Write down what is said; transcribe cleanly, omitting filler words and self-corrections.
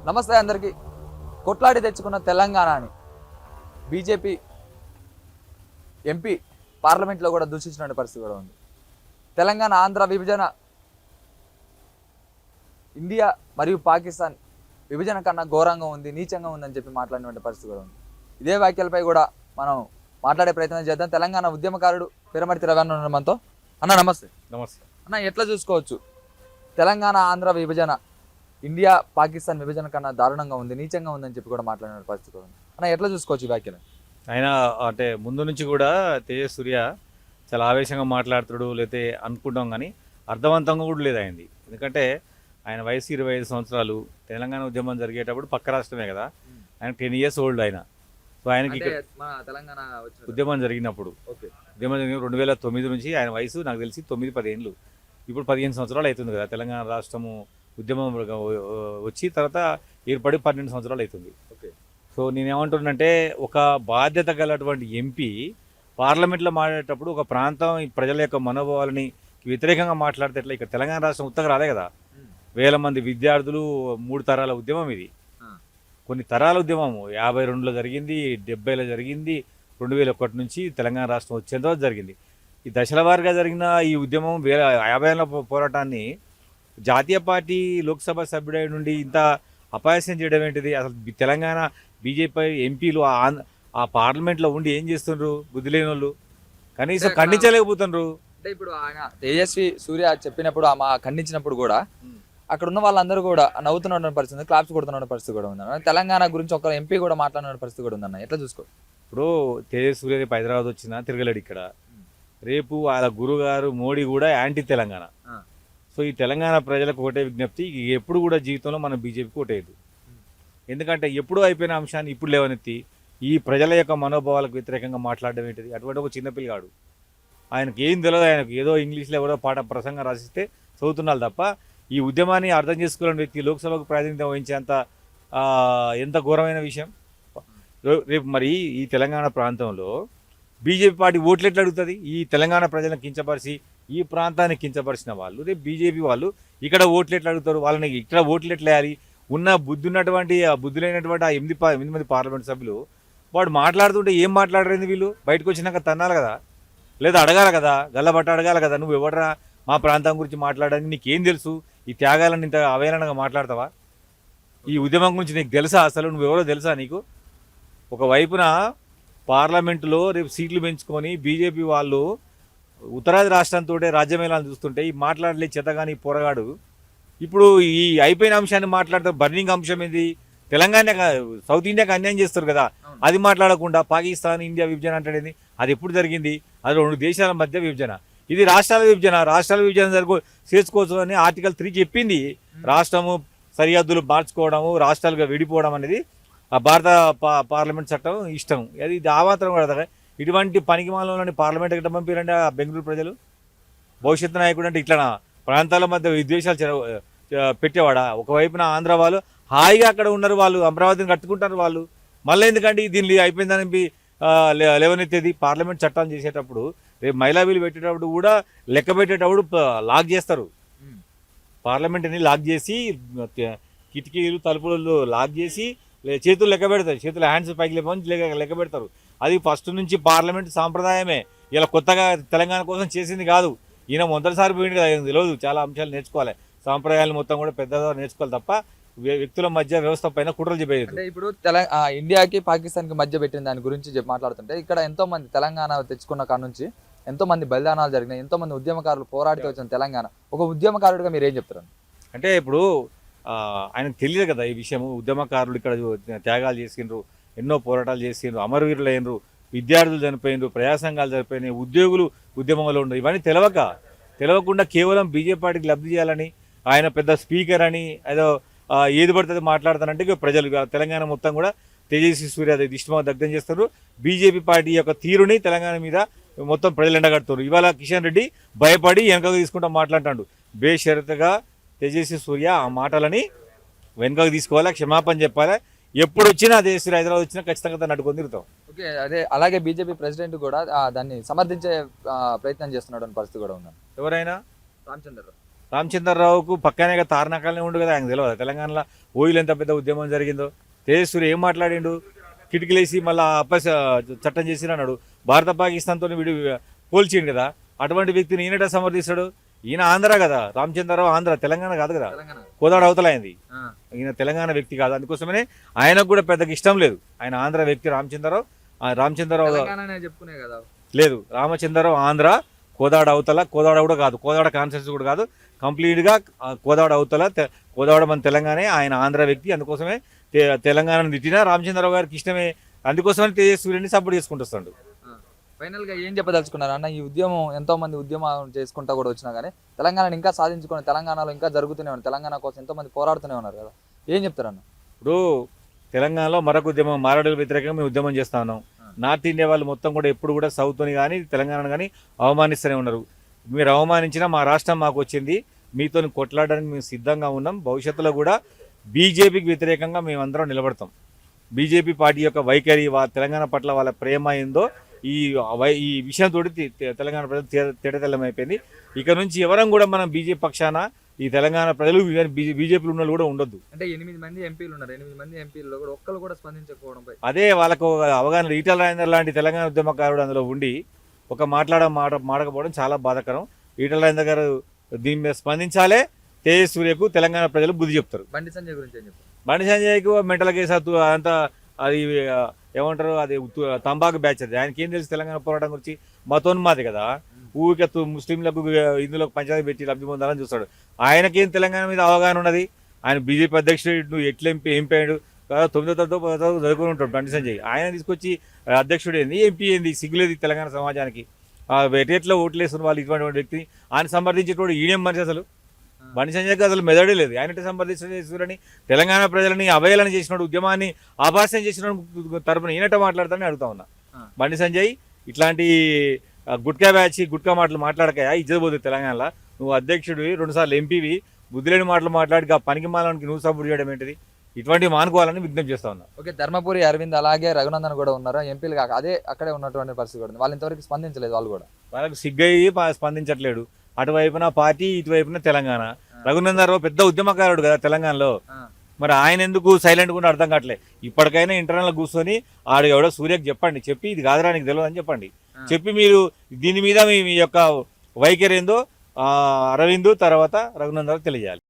నమస్తే అందరికీ. కొట్లాడి తెచ్చుకున్న తెలంగాణని బీజేపీ ఎంపీ పార్లమెంట్లో కూడా దూషించిన పరిస్థితి కూడా ఉంది. తెలంగాణ ఆంధ్ర విభజన ఇండియా మరియు పాకిస్తాన్ విభజన కన్నా ఘోరంగా ఉంది, నీచంగా ఉందని చెప్పి మాట్లాడినటువంటి పరిస్థితి కూడా ఉంది. ఇదే వ్యాఖ్యలపై కూడా మనం మాట్లాడే ప్రయత్నం చేద్దాం. తెలంగాణ ఉద్యమకారుడు పిరమర్తి రవీంద్ర ఉన్న మనతో. అన్న నమస్తే. నమస్తే అన్న, ఎట్లా చూసుకోవచ్చు తెలంగాణ ఆంధ్ర విభజన ఇండియా పాకిస్తాన్ విభజన కన్నా దారుణంగా ఉంది, నీచంగా ఉందని చెప్పి కూడా మాట్లాడిన పరిస్థితి ఉంది అన్న, ఎట్లా చూసుకోవచ్చు ఈ వ్యాఖ్యలు? ఆయన అంటే ముందు నుంచి కూడా తేజస్ సూర్య చాలా ఆవేశంగా మాట్లాడుతాడు లేతే అనుకుంటాం, కానీ అర్థవంతంగా కూడా లేదు ఆయనది. ఎందుకంటే ఆయన వయసు 25 సంవత్సరాలు. తెలంగాణ ఉద్యమం జరిగేటప్పుడు పక్క రాష్ట్రమే కదా, ఆయన 10 years ఓల్డ్ ఆయన. సో ఆయనకి తెలంగాణ ఉద్యమం జరిగినప్పుడు ఉద్యమం జరిగిన 2009 నుంచి ఆయన వయసు నాకు తెలిసి 9-10 ఏళ్ళు. ఇప్పుడు 15 సంవత్సరాలు అవుతుంది కదా తెలంగాణ రాష్ట్రము ఉద్యమం వచ్చి తర్వాత ఏర్పడి 12 సంవత్సరాలు అవుతుంది. సో నేనేమంటున్నానంటే ఒక బాధ్యత గలటువంటి ఎంపీ పార్లమెంట్లో మాట్లాడేటప్పుడు ఒక ప్రాంతం ప్రజల యొక్క మనోభావాలని వ్యతిరేకంగా మాట్లాడితే ఎట్లా? ఇక్కడ తెలంగాణ రాష్ట్రం ఉత్తగా రాలే కదా, వేల మంది విద్యార్థులు, 3 తరాల ఉద్యమం ఇది. కొన్ని తరాల ఉద్యమము 52లో జరిగింది, 70లో జరిగింది, 2001 నుంచి తెలంగాణ రాష్ట్రం వచ్చేంత వరకు జరిగింది. ఈ దశల వారీగా జరిగిన ఈ ఉద్యమం 50 ఏళ్ల పోరాటాన్ని జాతీయ పార్టీ లోక్సభ సభ్యుడి నుండి ఇంత అపహాస్యం చేయడం ఏంటిది? అసలు తెలంగాణ బీజేపీ ఎంపీలు ఆ పార్లమెంట్లో ఉండి ఏం చేస్తుండ్రు? బుద్ధి లేని వాళ్ళు కనీసం ఖండించలేకపోతుండ్రు. అంటే ఇప్పుడు ఆయన తేజస్వి సూర్య చెప్పినప్పుడు ఖండించినప్పుడు కూడా అక్కడ ఉన్న వాళ్ళందరూ కూడా నవ్వుతున్న పరిస్థితి, క్లాప్స్ కొడుతున్న పరిస్థితి కూడా ఉందన్న. తెలంగాణ గురించి ఒక ఎంపీ కూడా మాట్లాడిన పరిస్థితి కూడా ఉందన్న, ఎట్లా చూసుకో? ఇప్పుడు తేజస్ సూర్య రేపు హైదరాబాద్ వచ్చినా తిరగలేడు ఇక్కడ. రేపు వాళ్ళ గురుగారు మోడీ కూడా యాంటీ తెలంగాణ. సో ఈ తెలంగాణ ప్రజలకు ఒకటే విజ్ఞప్తి, ఎప్పుడు కూడా జీవితంలో మనం బీజేపీకి ఓటేయద్దు. ఎందుకంటే ఎప్పుడూ అయిపోయిన అంశాన్ని ఇప్పుడు లేవనెత్తి ఈ ప్రజల యొక్క మనోభావాలకు వ్యతిరేకంగా మాట్లాడడం ఏంటిది? అటువంటి ఒక చిన్నపిల్లగాడు, ఆయనకి ఏం తెలియదు. ఆయనకు ఏదో ఇంగ్లీష్లో ఎవరో ప్రసంగం రాసిస్తే చదువుతున్నారు తప్ప ఈ ఉద్యమాన్ని అర్థం చేసుకోలేని వ్యక్తి లోక్సభకు ప్రాతినిధ్యం వహించేంత ఎంత ఘోరమైన విషయం. రేపు మరి ఈ తెలంగాణ ప్రాంతంలో బీజేపీ పార్టీ ఓట్లు ఎట్లా అడుగుతుంది? ఈ తెలంగాణ ప్రజలను కించపరిచి ఈ ప్రాంతాన్ని కించపరిచిన వాళ్ళు రేపు బీజేపీ వాళ్ళు ఇక్కడ ఓట్లు ఎట్లా అడుగుతారు? వాళ్ళని ఇక్కడ ఓట్లు ఎట్లా వేయాలి? ఉన్న బుద్ధి ఉన్నటువంటి ఆ బుద్ధి లేనటువంటి ఆ 8 మంది పార్లమెంట్ సభ్యులు వాడు మాట్లాడుతుంటే ఏం మాట్లాడరేంది? వీళ్ళు బయటకు వచ్చినాక తన్నాలి కదా, లేదా అడగాలి కదా, గల్లబట్ట అడగాలి కదా, నువ్వు ఎవడరా మా ప్రాంతం గురించి మాట్లాడడానికి? నీకేం తెలుసు? ఈ త్యాగాలను ఇంత అవహేళనగా మాట్లాడతావా? ఈ ఉద్యమం గురించి నీకు తెలుసా? అసలు నువ్వెవరో తెలుసా నీకు? ఒకవైపున పార్లమెంటులో రేపు సీట్లు పెంచుకొని బీజేపీ వాళ్ళు ఉత్తరాది రాష్ట్రంతో రాజ్యమేళాన్ని చూస్తుంటే ఈ మాట్లాడలే చేతగాని పోరగాడు ఇప్పుడు ఈ అయిపోయిన అంశాన్ని మాట్లాడతారు. బర్నింగ్ అంశం ఏంది? తెలంగాణ సౌత్ ఇండియాకి అన్యాయం చేస్తారు కదా, అది మాట్లాడకుండా పాకిస్తాన్ ఇండియా విభజన అంటాడేది? అది ఎప్పుడు జరిగింది? అది 2 దేశాల మధ్య విభజన. ఇది రాష్ట్రాల విభజన. రాష్ట్రాల విభజన చేసుకోవచ్చు అని ఆర్టికల్ 3 చెప్పింది. రాష్ట్రము సరిహద్దులు మార్చుకోవడము, రాష్ట్రాలుగా విడిపోవడం అనేది ఆ భారత పార్లమెంట్ చట్టం ఇష్టం. అది ఆవాతరం కూడా. ఇటువంటి పనికిమాలని పార్లమెంట్ ఎక్కడ పంపారంటే ఆ బెంగళూరు ప్రజలు? భవిష్యత్తు నాయకుడు అంటే ఇట్లా ప్రాంతాల మధ్య విద్వేషాలు పెట్టేవాడా? ఒకవైపున ఆంధ్ర వాళ్ళు హాయిగా అక్కడ ఉన్నారు, వాళ్ళు అమరావతిని కట్టుకుంటారు వాళ్ళు. మళ్ళీ ఎందుకంటే దీన్ని అయిపోయిందని లేవనెత్తేది? పార్లమెంట్ చట్టాలు చేసేటప్పుడు రేపు మహిళా బిల్లు పెట్టేటప్పుడు కూడా లెక్క పెట్టేటప్పుడు లాక్ చేస్తారు. పార్లమెంట్ని లాక్ చేసి కిటికీలు తలుపులు లాక్ చేసి చేతులు లెక్క పెడతారు. చేతులు హ్యాండ్స్ పైకి లెక్క పెడతారు. అది ఫస్ట్ నుంచి పార్లమెంట్ సాంప్రదాయమే. ఇలా కొత్తగా తెలంగాణ కోసం చేసింది కాదు. ఈయన మొదటిసారి పోయింది కదా, తెలియదు. చాలా అంశాలు నేర్చుకోవాలి, సాంప్రదాయాలు మొత్తం కూడా పెద్దగా నేర్చుకోవాలి తప్ప వ్యక్తుల మధ్య వ్యవస్థ పైన కుట్రలు చెప్పేది. అంటే ఇప్పుడు ఇండియాకి పాకిస్తాన్కి మధ్య పెట్టిన దాని గురించి మాట్లాడుతుంటే ఇక్కడ ఎంతో మంది తెలంగాణ తెచ్చుకున్న కాడ నుంచి ఎంతో మంది బలిదానాలు జరిగినాయి, ఎంతో మంది ఉద్యమకారులు పోరాడితే వచ్చిన తెలంగాణ. ఒక ఉద్యమకారుడిగా మీరు ఏం చెప్తారు? అంటే ఇప్పుడు ఆయనకు తెలియదు కదా ఈ విషయము. ఉద్యమకారులు ఇక్కడ త్యాగాలు చేసిండ్రు, ఎన్నో పోరాటాలు చేసిండ్రు, అమరవీరులు అయినరు, విద్యార్థులు చనిపోయినరు, ప్రజా సంఘాలు చనిపోయినాయి, ఉద్యోగులు ఉద్యమంలో ఉండరు. ఇవన్నీ తెలియకుండా కేవలం బీజేపీ పార్టీకి లబ్ధి చేయాలని ఆయన పెద్ద స్పీకర్ అని ఏదో ఏది పడుతుంది మాట్లాడతానంటే ప్రజలు తెలంగాణ మొత్తం కూడా తేజస్వి సూర్య దిష్టిమా దగ్ధం చేస్తారు. బీజేపీ పార్టీ యొక్క తీరుని తెలంగాణ మీద మొత్తం ప్రజలు ఎండగడుతున్నారు. ఇవాళ కిషన్ రెడ్డి భయపడి వెనకకు తీసుకుంటా మాట్లాడుతాడు. బేషరతుగా తేజస్వి సూర్య ఆ మాటలని వెనకకు తీసుకోవాలి, క్షమాపణ చెప్పాలి. ఎప్పుడు వచ్చినా తేజస్వి హైదరాబాద్ వచ్చినా ఖచ్చితంగా దాన్ని అడ్డుకొని తిరుగుతాం. ఓకే, అదే అలాగే బీజేపీ ప్రెసిడెంట్ కూడా దాన్ని సమర్థించే ప్రయత్నం చేస్తున్నాడు అని పరిస్థితి కూడా ఉంది. ఎవరైనా రామచంద్రరావుకు పక్కనే తారనకాలనే ఉండు కదా, ఆయన తెలియదు తెలంగాణలో ఓయిలు ఎంత పెద్ద ఉద్యమం జరిగిందో. తేజస్వి ఏం మాట్లాడిండు, కిటికీలేసి మళ్ళీ చట్టం చేసి అన్నాడు. భారత పాకిస్తాన్తో వీడు పోల్చిండు కదా, అటువంటి వ్యక్తిని ఈయనట సమర్థిస్తాడు. ఈయన ఆంధ్ర కదా, రామచంద్రరావు ఆంధ్ర, తెలంగాణ కాదు కదా, కోదాడ అవతల అయింది. ఈయన తెలంగాణ వ్యక్తి కాదు, అందుకోసమనే ఆయనకు కూడా పెద్దగా ఇష్టం లేదు. ఆయన ఆంధ్ర వ్యక్తి రామచంద్రరావు. చెప్పుకునే కదా లేదు, రామచంద్రరావు ఆంధ్ర, కోదాడ అవతల, కోదాడ కూడా కాదు, కోదాడ కాన్స్టిట్యూన్సీ కూడా కాదు, కంప్లీట్గా కోదాడ అవతల, కోదాడ మన తెలంగాణే. ఆయన ఆంధ్ర వ్యక్తి, అందుకోసమే తెలంగాణను తిట్టినా రామచంద్రరావు గారికి ఇష్టమే, అందుకోసమే తేజస్విని సపోర్ట్ చేసుకుంటూ వస్తాడు. ఫైనల్ గా ఏం చెప్పదలుచుకున్నారు అన్న? ఈ ఉద్యమం ఎంతో మంది ఉద్యమం చేసుకుంటా కూడా వచ్చినా కానీ తెలంగాణను ఇంకా సాధించుకొని తెలంగాణలో ఇంకా జరుగుతూనే ఉన్నారు, తెలంగాణ కోసం ఎంతో మంది పోరాడుతూనే ఉన్నారు కదా, ఏం చెప్తారన్న? ఇప్పుడు తెలంగాణలో మరొక ఉద్యమం, మారడుల వ్యతిరేకంగా మేము ఉద్యమం చేస్తా ఉన్నాం. నార్త్ ఇండియా వాళ్ళు మొత్తం కూడా ఎప్పుడు కూడా సౌత్ని కానీ తెలంగాణను కానీ అవమానిస్తూనే ఉన్నారు. మీరు అవమానించినా మా రాష్ట్రం మాకు వచ్చింది, మీతో కొట్లాడడానికి మేము సిద్ధంగా ఉన్నాం. భవిష్యత్తులో కూడా బీజేపీకి వ్యతిరేకంగా మేమందరం నిలబడతాం. బీజేపీ పార్టీ యొక్క వైఖరి, తెలంగాణ పట్ల వాళ్ళ ప్రేమ ఏందో ఈ విషయంతో తెలంగాణ ప్రజలు తెడతెల్లమైపోయింది. ఇక నుంచి ఎవరం కూడా మనం బీజేపీ పక్షాన, ఈ తెలంగాణ ప్రజలు బీజేపీలో ఉన్న కూడా ఉండొద్దు. అంటే 8 మంది ఎంపీలు ఉన్నారు, 8 మంది ఎంపీల్లో కూడా ఒక్కరు కూడా స్పందించకపోవడంపై అదే వాళ్ళకు అవగాహన. ఈటల రాజేందర్ లాంటి తెలంగాణ ఉద్యమకారుడు అందులో ఉండి ఒక మాడకపోవడం చాలా బాధాకరం. ఈటల రాజేందర్ గారు దీని మీద స్పందించాలే. తేజస్వికు తెలంగాణ ప్రజలు బుద్ధి చెప్తారు. బండి సంజయ్ గురించి ఏం చెప్తారు? బండి సంజయ్కు మెంటల్ కేసు అంతా అది ఏమంటారు, అది తంబాకు బ్యాచ్. అది ఆయనకి ఏం తెలుసు తెలంగాణ పోరాటం గురించి? మతోన్మాది కదా, ఊరికే ముస్లింలకు హిందువులకు పంచాయతీ పెట్టి లబ్ధి పొందాలని చూస్తాడు. ఆయనకేం తెలంగాణ మీద అవగాహన ఉన్నది? ఆయన బీజేపీ అధ్యక్షుడు, నువ్వు ఎట్లా ఎంపీ అయ్యాడు కదా, 9వ తరగతి 10వ తరగతి చదువుకుని ఉంటాడు బండి సంజయ్. ఆయన తీసుకొచ్చి అధ్యక్షుడు ఏంది, ఎంపీ ఏంది? సిగ్గులేదు తెలంగాణ సమాజానికి. ఎట్లా ఓట్లు వేస్తున్న వాళ్ళు ఇటువంటి వ్యక్తిని ఆయన సంప్రదించేటోడు ఈడేం మనిషి అసలు? బండి సంజయ్కి అసలు మెదడే లేదు. ఆయన సంప్రదించని తెలంగాణ ప్రజలని అవహేళన చేసినాడు, ఉద్యమాన్ని ఆభాసం చేసిన తరపున ఈయనట మాట్లాడతానని అడుగుతా ఉన్నా. బండి సంజయ్ ఇట్లాంటి గుట్కా బ్యాచ్, గుట్కా మాటలు మాట్లాడకయా, ఇజ్జత్ పోతుంది తెలంగాణలో. నువ్వు అధ్యక్షుడివి, 2 సార్లు ఎంపీవి, బుద్ధిలేని మాటలు మాట్లాడి పనికి మాలనికి నువ్వు సపోర్ట్ చేయడం ఏంటిది? ఇటువంటివి మానుకోవాలని విజ్ఞప్తి చేస్తా ఉన్నా. ఓకే, ధర్మపురి అరవింద్ అలాగే రఘునందన్ కూడా ఉన్నారు ఎంపీలు కాక, అదే అక్కడే ఉన్నటువంటి పరిస్థితి కూడా వాళ్ళు ఇంతవరకు స్పందించలేదు. వాళ్ళు కూడా వాళ్ళకి సిగ్గయ్యి స్పందించట్లేడు. అటువైపున పార్టీ, ఇటువైపున తెలంగాణ. రఘునందన్ పెద్ద ఉద్యమకారుడు కదా తెలంగాణలో, మరి ఆయన ఎందుకు సైలెంట్ కూడా అర్థం కావట్లేదు. ఇప్పటికైనా ఇంటర్నల్ కూర్చొని ఆడు ఎవడో సూర్యకి చెప్పండి, చెప్పి ఇది కాదురా నీకు తెలియదు అని చెప్పండి. చెప్పి మీరు దీని మీద మీ యొక్క వైఖరి ఏందో అరవింద్ తర్వాత రఘునందన్ తెలియజేయాలి.